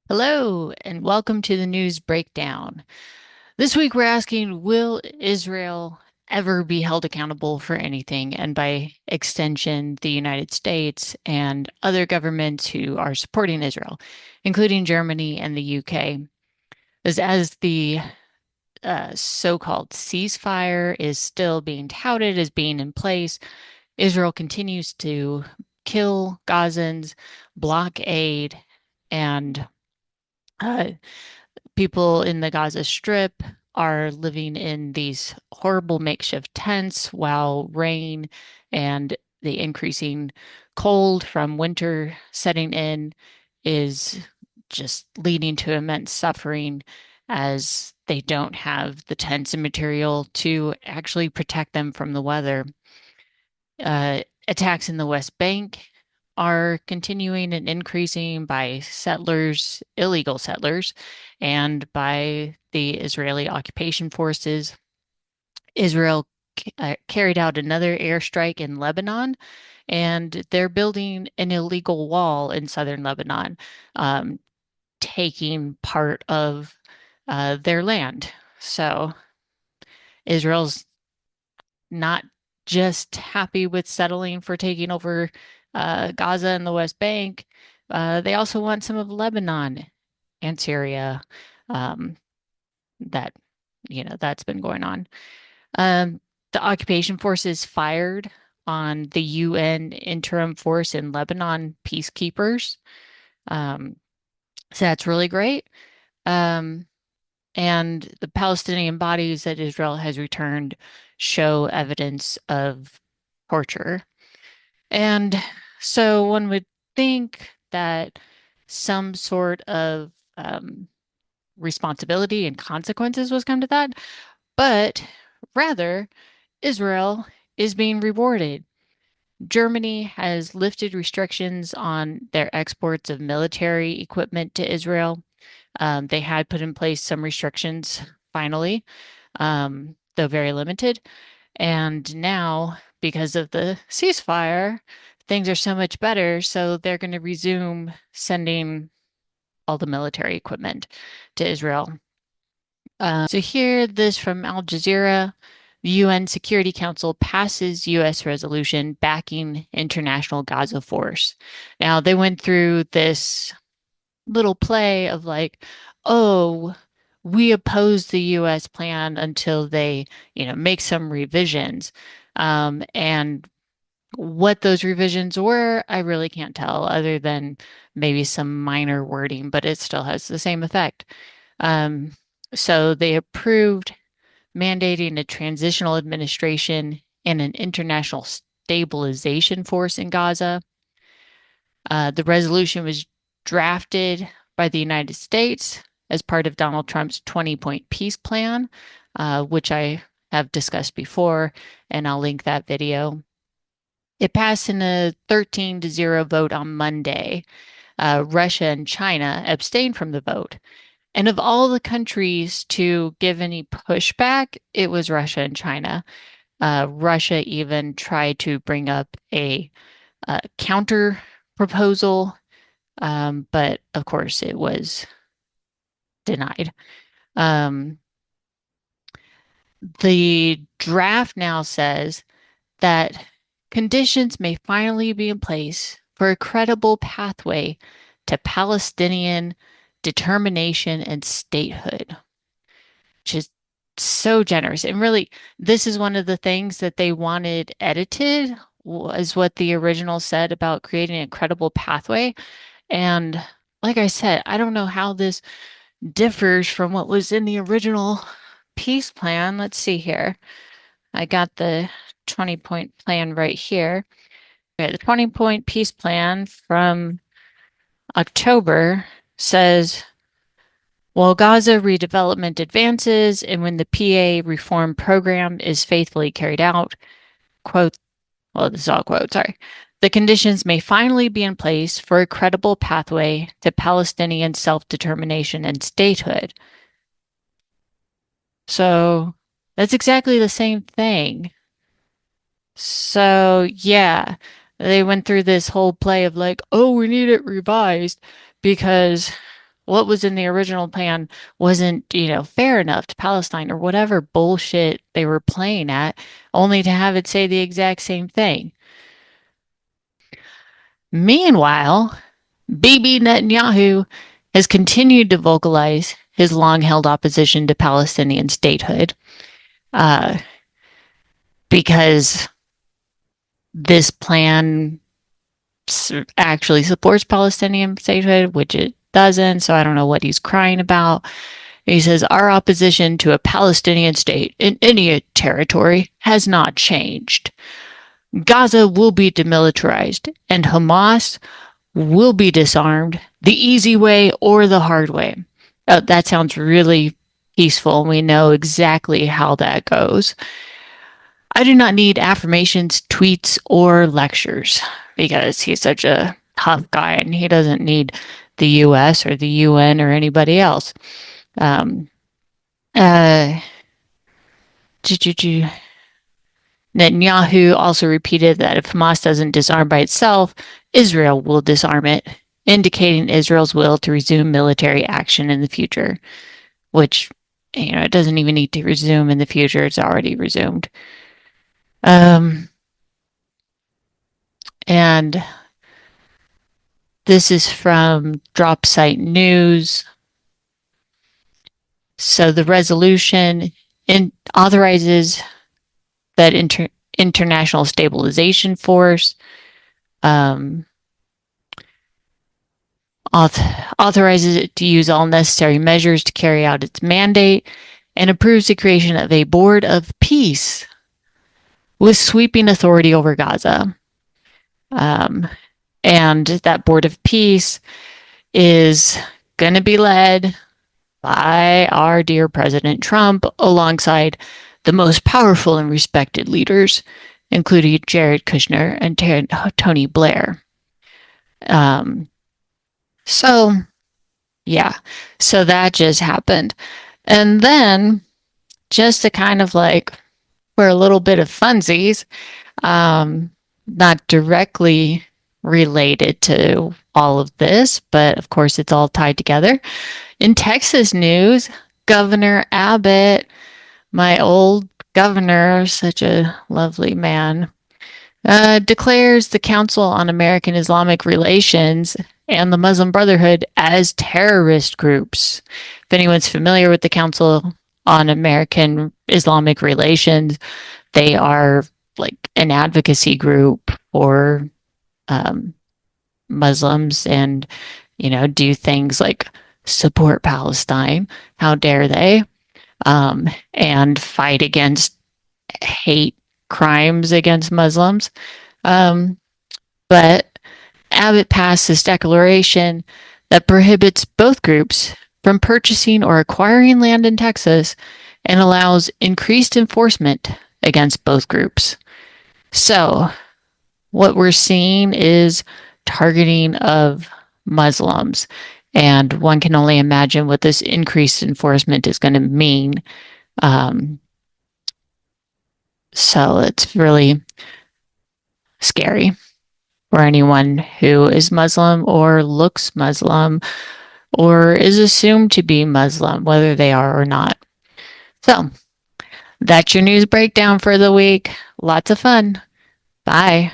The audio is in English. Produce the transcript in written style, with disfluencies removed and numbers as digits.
Hello, and welcome to the news breakdown. This week we're asking, will Israel ever be held accountable for anything? And by extension, the United States and other governments who are supporting Israel, including Germany and the UK. As the so-called ceasefire is still being touted as being in place, Israel continues to kill Gazans, block aid, and uh, people in the Gaza Strip are living in these horrible makeshift tents while rain and the increasing cold from winter setting in is just leading to immense suffering as they don't have the tents and material to actually protect them from the weather. Attacks in the West Bank are continuing and increasing by settlers, illegal settlers, and by the Israeli occupation forces. Israel carried out another airstrike in Lebanon, and they're building an illegal wall in southern Lebanon, um, taking part of their land. So Israel's not just happy with settling for taking over Gaza and the West Bank. They also want some of Lebanon and Syria. Um, that that's been going on. Um, the occupation forces fired on the UN interim force in Lebanon, peacekeepers. Um, so that's really great. Um, and the Palestinian bodies that Israel has returned show evidence of torture. And so one would think that some sort of responsibility and consequences was come to that, but rather, Israel is being rewarded. Germany has lifted restrictions on their exports of military equipment to Israel. They had put in place some restrictions finally, though very limited. And now, because of the ceasefire, things are so much better. So they're going to resume sending all the military equipment to Israel. So here, this from Al Jazeera. The UN Security Council passes U.S. resolution backing international Gaza force. Now, they went through this little play of like, oh, we oppose the US plan until they, make some revisions. And what those revisions were, I really can't tell, other than maybe some minor wording, but it still has the same effect. Um, so they approved mandating a transitional administration and an international stabilization force in Gaza. The resolution was drafted by the United States as part of Donald Trump's 20-point peace plan, which I have discussed before, and I'll link that video. It passed in a 13-0 vote on Monday. Russia and China abstained from the vote. And of all the countries to give any pushback, it was Russia and China. Russia even tried to bring up a counter proposal, but of course it was denied. Um, the draft now says that conditions may finally be in place for a credible pathway to Palestinian determination and statehood, which is so generous. And really, this is one of the things that they wanted edited, was what the original said about creating a credible pathway. And like I said, I don't know how this differs from what was in the original peace plan. Let's see here. I got the 20-point plan right here. Okay, the 20-point peace plan from October says, while Gaza redevelopment advances and when the PA reform program is faithfully carried out, quote, well, this is all quote, sorry. The conditions may finally be in place for a credible pathway to Palestinian self-determination and statehood. So that's exactly the same thing. So yeah, they went through this whole play of like, oh, we need it revised because what was in the original plan wasn't, fair enough to Palestine or whatever bullshit they were playing at, only to have it say the exact same thing. Meanwhile, Bibi Netanyahu has continued to vocalize his long held opposition to Palestinian statehood uh, because this plan actually supports Palestinian statehood, which it doesn't. So I don't know what he's crying about. He says, our opposition to a Palestinian state in any territory has not changed. Gaza will be demilitarized and Hamas will be disarmed the easy way or the hard way. Oh, that sounds really peaceful. We know exactly how that goes. I do not need affirmations, tweets, or lectures because he's such a tough guy and he doesn't need the US or the UN or anybody else. Um, uh, Netanyahu also repeated that if Hamas doesn't disarm by itself, Israel will disarm it, indicating Israel's will to resume military action in the future, which, it doesn't even need to resume in the future. It's already resumed. Um, and this is from Drop Site News. So the resolution authorizes that international stabilization force um, authorizes it to use all necessary measures to carry out its mandate and approves the creation of a board of peace with sweeping authority over Gaza. And that board of peace is going to be led by our dear President Trump alongside the most powerful and respected leaders, including Jared Kushner and Tony Blair. So, yeah, so that just happened. And then, just to kind of like, for a little bit of funsies, not directly related to all of this, but of course it's all tied together. In Texas news, Governor Abbott, my old governor, such a lovely man, declares the Council on American Islamic Relations and the Muslim Brotherhood as terrorist groups. If anyone's familiar with the Council on American Islamic Relations, they are like an advocacy group for Muslims and, do things like support Palestine. How dare they? And fight against hate crimes against Muslims. But Abbott passed this declaration that prohibits both groups from purchasing or acquiring land in Texas and allows increased enforcement against both groups. So, what we're seeing is targeting of Muslims. And one can only imagine what this increased enforcement is going to mean. So it's really scary for anyone who is Muslim or looks Muslim or is assumed to be Muslim, whether they are or not. So that's your news breakdown for the week. Lots of fun. Bye.